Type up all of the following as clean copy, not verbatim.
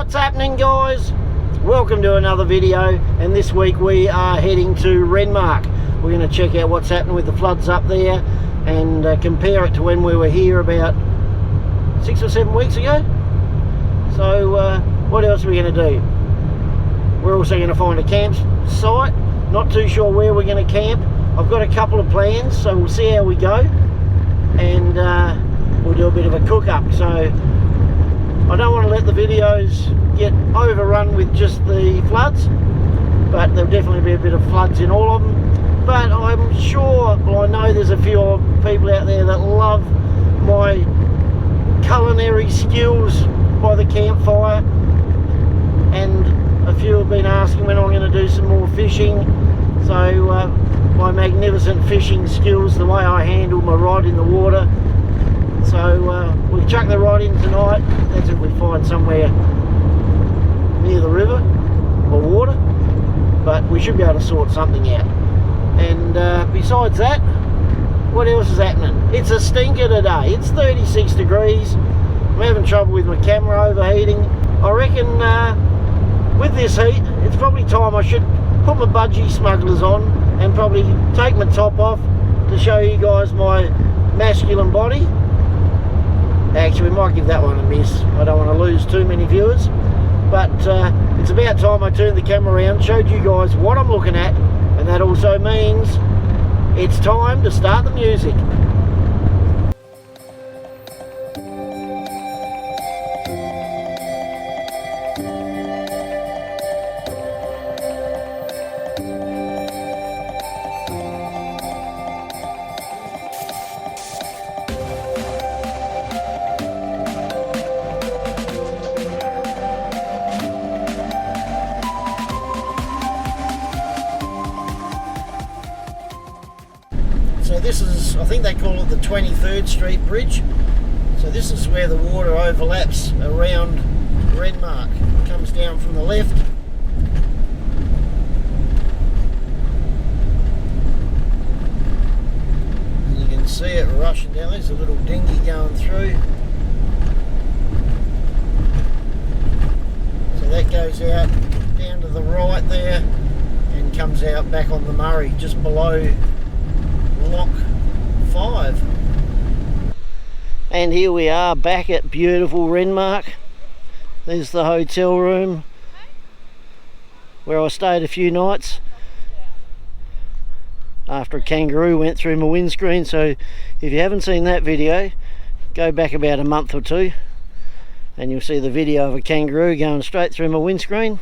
What's happening, guys? Welcome to another video, and this week we are heading to Renmark. We're going to check out what's happening with the floods up there and compare it to when we were here about 6 or 7 weeks ago. So what else are we going to do? We're also going to find a campsite. Not too sure where we're going to camp. I've got a couple of plans, so we'll see how we go, and we'll do a bit of a cook up. So I don't want to let the videos get overrun with just the floods, but there'll definitely be a bit of floods in all of them. But I'm sure, well, I know there's a few people out there that love my culinary skills by the campfire, and a few have been asking when I'm going to do some more fishing. So my magnificent fishing skills, the way I handle my rod in the water. So we'll chuck the rod in tonight. That's if we find somewhere near the river or water, but we should be able to sort something out. And besides that, what else is happening? It's a stinker today. It's 36 degrees. I'm having trouble with my camera overheating. I reckon with this heat, it's probably time I should put my budgie smugglers on and probably take my top off to show you guys my masculine body. Actually, we might give that one a miss. I don't want to lose too many viewers, but it's about time I turned the camera around, showed you guys what I'm looking at, and that also means it's time to start the music. So this is, I think they call it the 23rd Street Bridge. So this is where the water overlaps around Renmark. It comes down from the left. And you can see it rushing down. There's a little dinghy going through. So that goes out down to the right there and comes out back on the Murray just below Lock 5. And here we are back at beautiful Renmark. There's the hotel room where I stayed a few nights after a kangaroo went through my windscreen. So if you haven't seen that video, go back about a month or two and you'll see the video of a kangaroo going straight through my windscreen.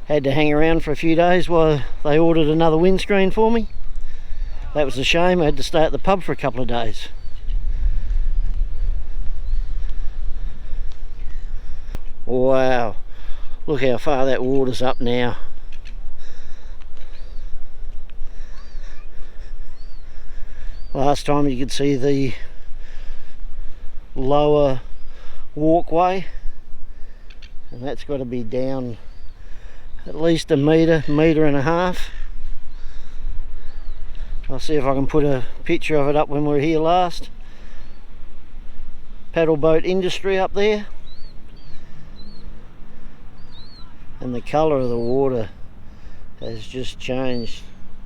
Had to hang around for a few days while they ordered another windscreen for me. That was a shame. I had to stay at the pub for a couple of days. Wow, look how far that water's up now. Last time you could see the lower walkway, and that's got to be down at least a metre and a half. I'll see if I can put a picture of it up when we were here last. Paddle boat industry up there. And the colour of the water has just changed.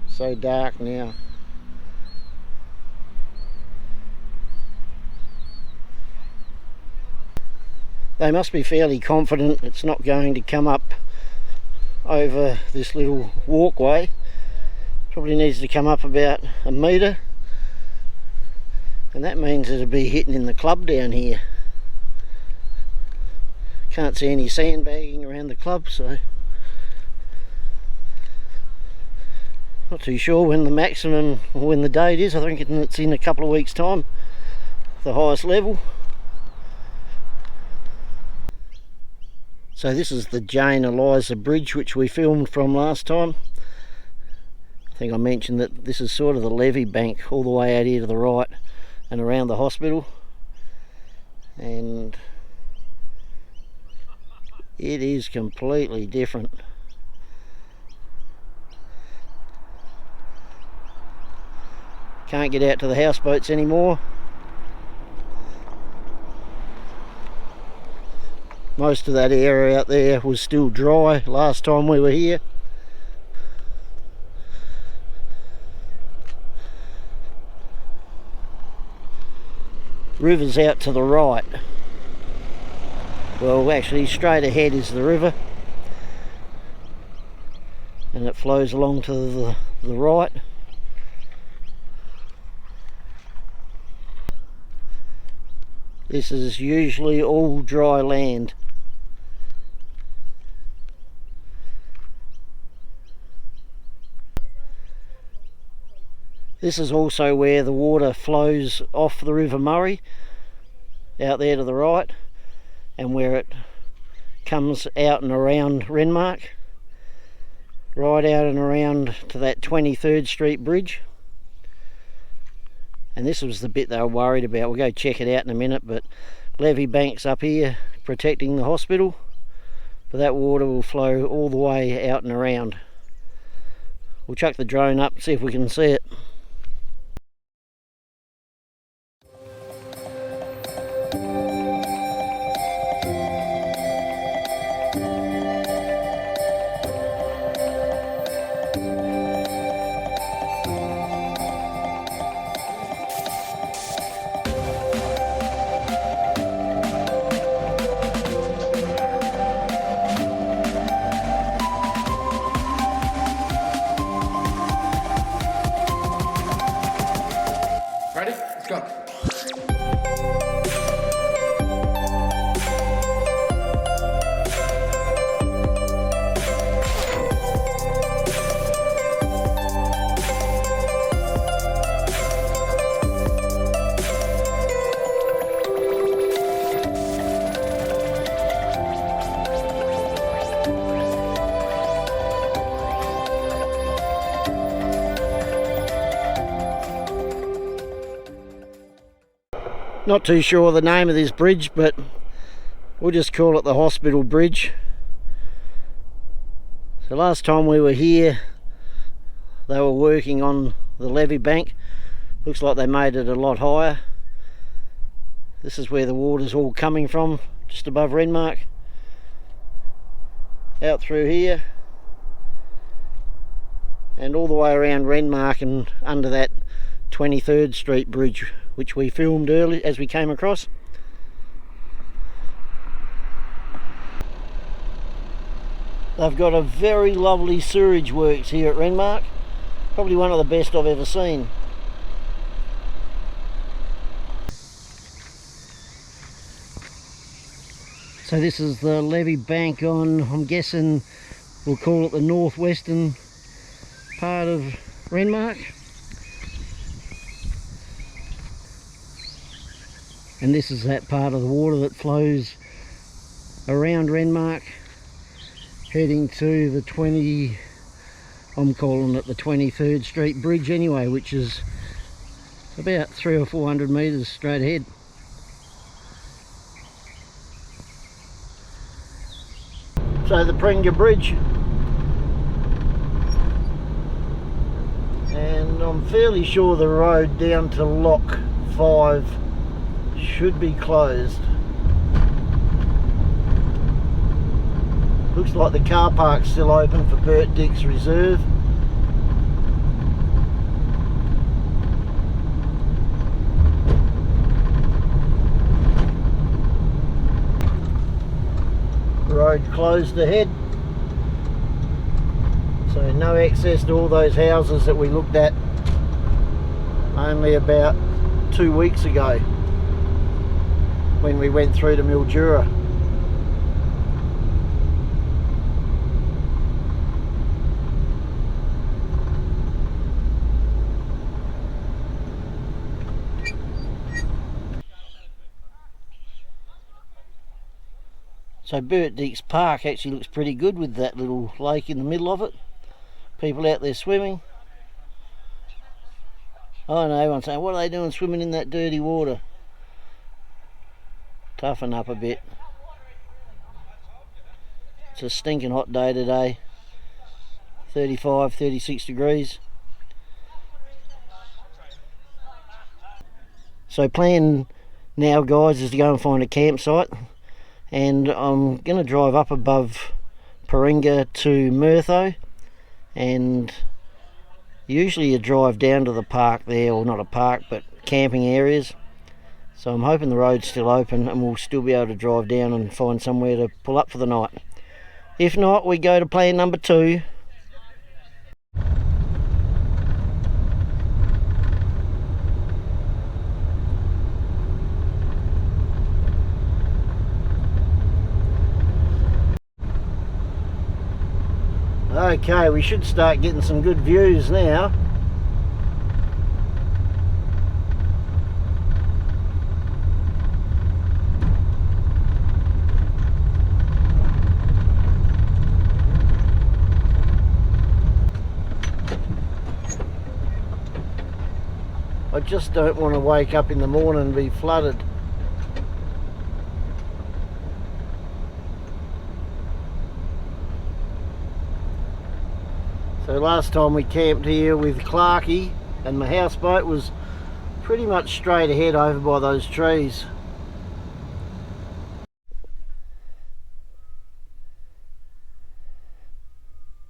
So dark now. They must be fairly confident it's not going to come up over this little walkway. Probably needs to come up about a metre, and that means it'll be hitting in the club down here. Can't see any sandbagging around the club, so not too sure when the maximum or when the date is. I think it's in a couple of weeks' time, the highest level. So this is the Jane Eliza Bridge which we filmed from last time. I think I mentioned that this is sort of the levee bank all the way out here to the right and around the hospital, and it is completely different. Can't get out to the houseboats anymore. Most of that area out there was still dry last time we were here. River's out to the right. Well, actually straight ahead is the river, and it flows along to the right. This is usually all dry land. This is also where the water flows off the River Murray, out there to the right, and where it comes out and around Renmark, right out and around to that 23rd Street bridge. And this was the bit they were worried about. We'll go check it out in a minute, but levee banks up here protecting the hospital, but that water will flow all the way out and around. We'll chuck the drone up and see if we can see it. Ready? Let's go. Not too sure the name of this bridge, but we'll just call it the hospital bridge. So last time we were here, they were working on the levee bank. Looks like they made it a lot higher. This is where the water's all coming from, just above Renmark. Out through here, and all the way around Renmark and under that 23rd Street bridge, which we filmed early as we came across. They've got a very lovely sewerage works here at Renmark, probably one of the best I've ever seen. So this is the levee bank on, I'm guessing we'll call it the northwestern part of Renmark. And this is that part of the water that flows around Renmark, heading to the I'm calling it the 23rd Street bridge anyway, which is about 300 or 400 metres straight ahead. So the Paringa Bridge, and I'm fairly sure the road down to Lock 5 should be closed. Looks like the car park's still open for Bert Dick's Reserve. Road closed ahead, so no access to all those houses that we looked at only about 2 weeks ago when we went through to Mildura. So Bert Dick's Park actually looks pretty good with that little lake in the middle of it. People out there swimming. I know everyone's saying, what are they doing swimming in that dirty water? Toughen up a bit. It's a stinking hot day today. 35, 36 degrees. So plan now, guys, is to go and find a campsite and I'm going to drive up above Paringa to Murtho, and usually you drive down to the park there, or not a park but camping areas, so I'm hoping the road's still open and we'll still be able to drive down and find somewhere to pull up for the night. If not, we go to plan number 2. Okay, we should start getting some good views now. I just don't want to wake up in the morning and be flooded. So last time we camped here with Clarky, and my houseboat was pretty much straight ahead over by those trees.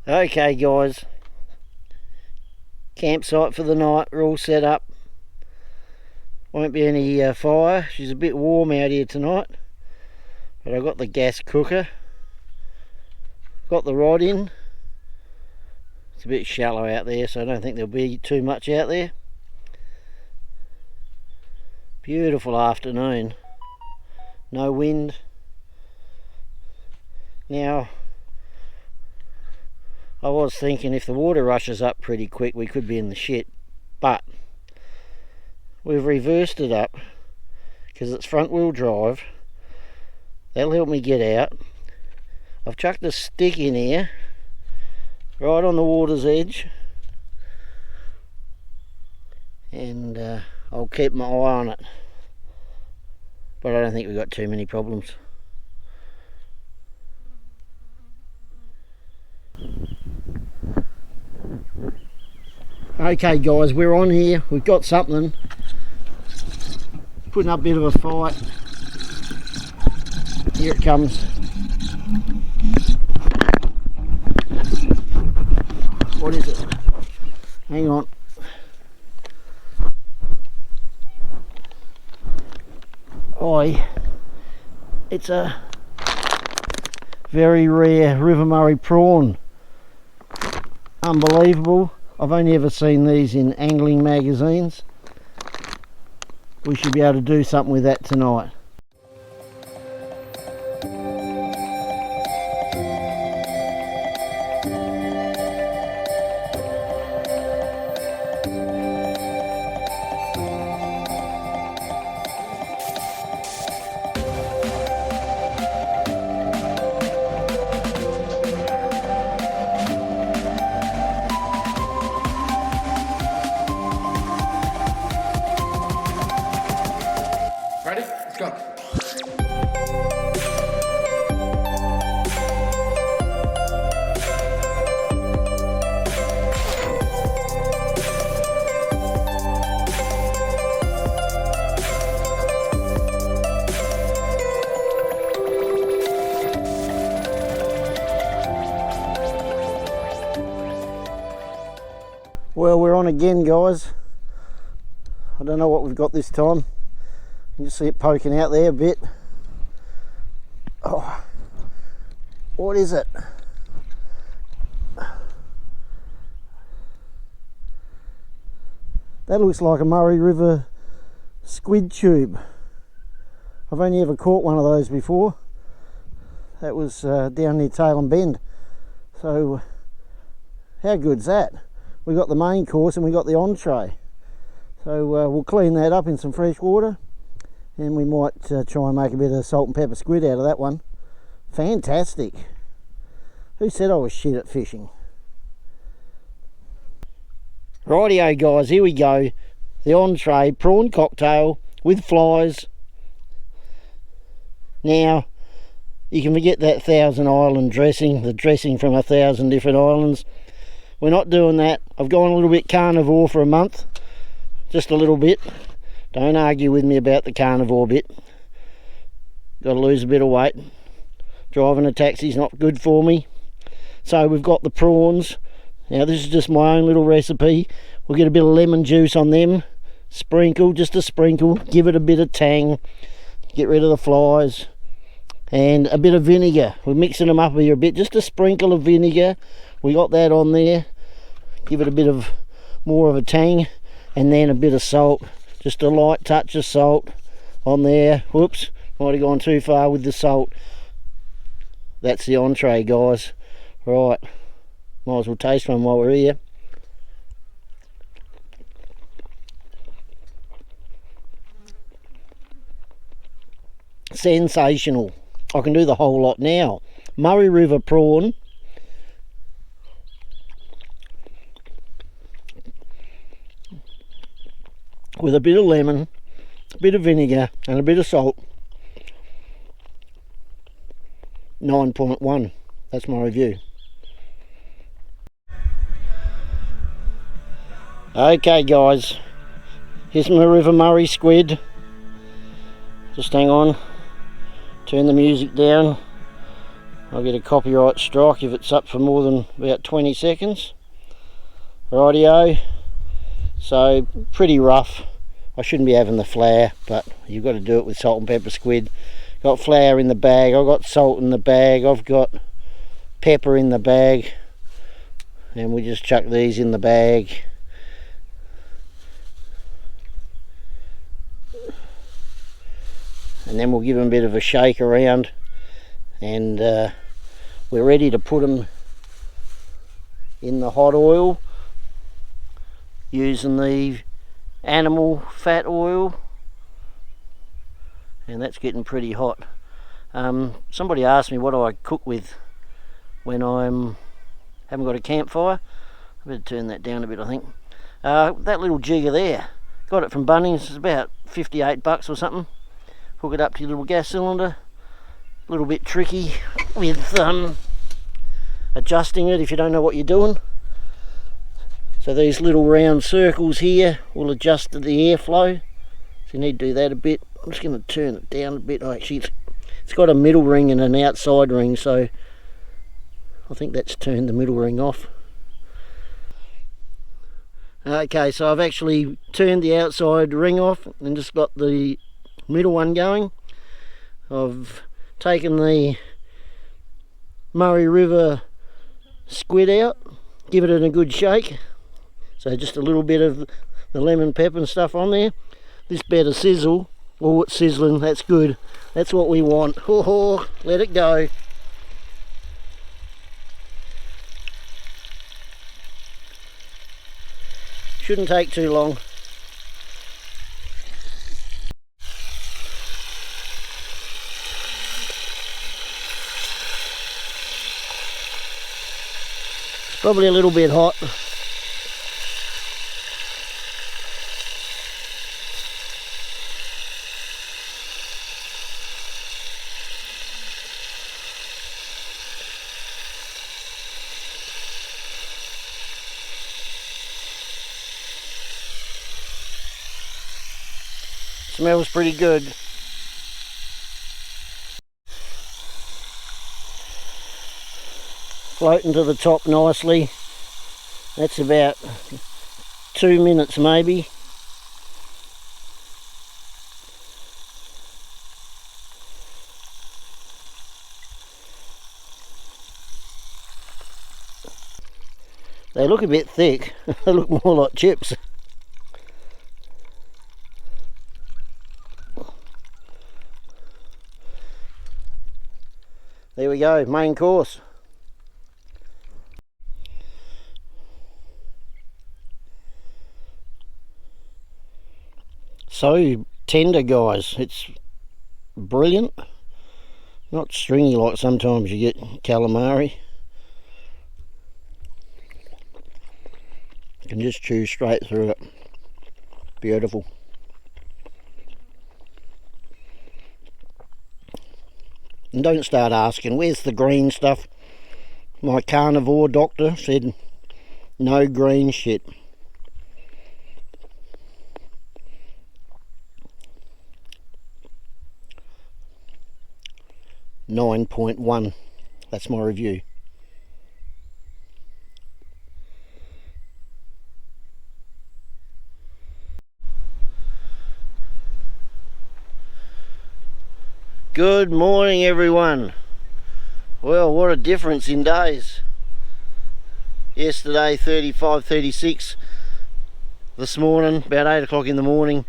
Okay guys, campsite for the night, we're all set up. Won't be any fire. She's a bit warm out here tonight, but I got the gas cooker, got the rod in. It's a bit shallow out there, so I don't think there'll be too much out there. Beautiful afternoon, no wind. Now I was thinking if the water rushes up pretty quick we could be in the shit, but we've reversed it up because it's front wheel drive. That'll help me get out. I've chucked a stick in here right on the water's edge, and I'll keep my eye on it, but I don't think we've got too many problems. Okay guys, we're on here, we've got something, putting up a bit of a fight. Here it comes. What is it? Hang on. It's a very rare River Murray prawn. Unbelievable. I've only ever seen these in angling magazines. We should be able to do something with that tonight. Ready? Let's go. Well, we're on again, guys. I don't know what we've got this time. You can see it poking out there a bit. Oh, what is it? That looks like a Murray River squid tube. I've only ever caught one of those before. That was down near Tailem Bend. So how good's that? We got the main course and we got the entree. So we'll clean that up in some fresh water, and we might try and make a bit of salt and pepper squid out of that one. Fantastic. Who said I was shit at fishing? Rightio guys, here we go. The entree prawn cocktail with flies. Now, you can forget that 1,000 island dressing, the dressing from 1,000 different islands. We're not doing that. I've gone a little bit carnivore for a month. Just a little bit. Don't argue with me about the carnivore bit. got to lose a bit of weight. Driving a taxi's not good for me. So we've got the prawns. Now this is just my own little recipe. We'll get a bit of lemon juice on them. Sprinkle, just a sprinkle. Give it a bit of tang. Get rid of the flies. And a bit of vinegar. We're mixing them up here a bit. Just a sprinkle of vinegar. We got that on there. Give it a bit of more of a tang. And then a bit of salt. Just a light touch of salt on there. Whoops, might have gone too far with the salt. That's the entree, guys. Right, might as well taste one while we're here. Sensational. I can do the whole lot now. Murray River prawn. With a bit of lemon, a bit of vinegar and a bit of salt. 9.1. That's my review. Okay guys, here's my River Murray squid. Just hang on, turn the music down. I'll get a copyright strike if it's up for more than about 20 seconds. Rightio. So pretty rough. I shouldn't be having the flour, but you've got to do it with salt and pepper squid. Got flour in the bag, I've got salt in the bag, I've got pepper in the bag, and we just chuck these in the bag. And then we'll give them a bit of a shake around, and we're ready to put them in the hot oil using the animal fat oil, and that's getting pretty hot. Somebody asked me what do I cook with when I'm haven't got a campfire. I better turn that down a bit, I think. That little jigger there, got it from Bunnings. It's about 58 bucks or something. Hook it up to your little gas cylinder. A little bit tricky with adjusting it if you don't know what you're doing. So these little round circles here will adjust to the airflow. So you need to do that a bit. I'm just going to turn it down a bit. Actually, it's got a middle ring and an outside ring, so I think that's turned the middle ring off. Okay, so I've actually turned the outside ring off and just got the middle one going. I've taken the Murray River squid out, given it a good shake. So just a little bit of the lemon pepper and stuff on there. This better sizzle. Oh, it's sizzling, that's good. That's what we want. Oh, let it go. Shouldn't take too long. It's probably a little bit hot. Smells pretty good. Floating to the top nicely. That's about 2 minutes maybe. They look a bit thick. They look more like chips. There we go, main course. So tender, guys, it's brilliant. Not stringy like sometimes you get calamari. You can just chew straight through it. Beautiful. And don't start asking, where's the green stuff? My carnivore doctor said no green shit. 9.1. That's my review. Good morning, everyone. Well, what a difference in days. Yesterday 35, 36. This morning about 8 o'clock in the morning,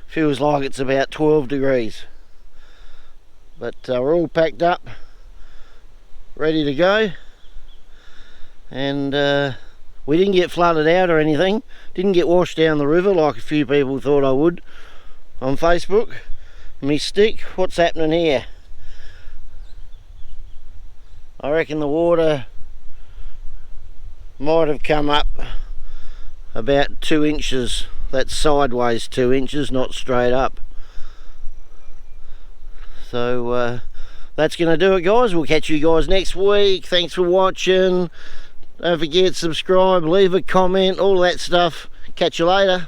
feels like it's about 12 degrees. But we're all packed up, ready to go, and we didn't get flooded out or anything, didn't get washed down the river like a few people thought I would on Facebook. Me stick, what's happening here? I reckon the water might have come up about 2 inches. That's sideways 2 inches, not straight up. So that's going to do it, guys. We'll catch you guys next week. Thanks for watching. Don't forget, subscribe, leave a comment, all that stuff. Catch you later.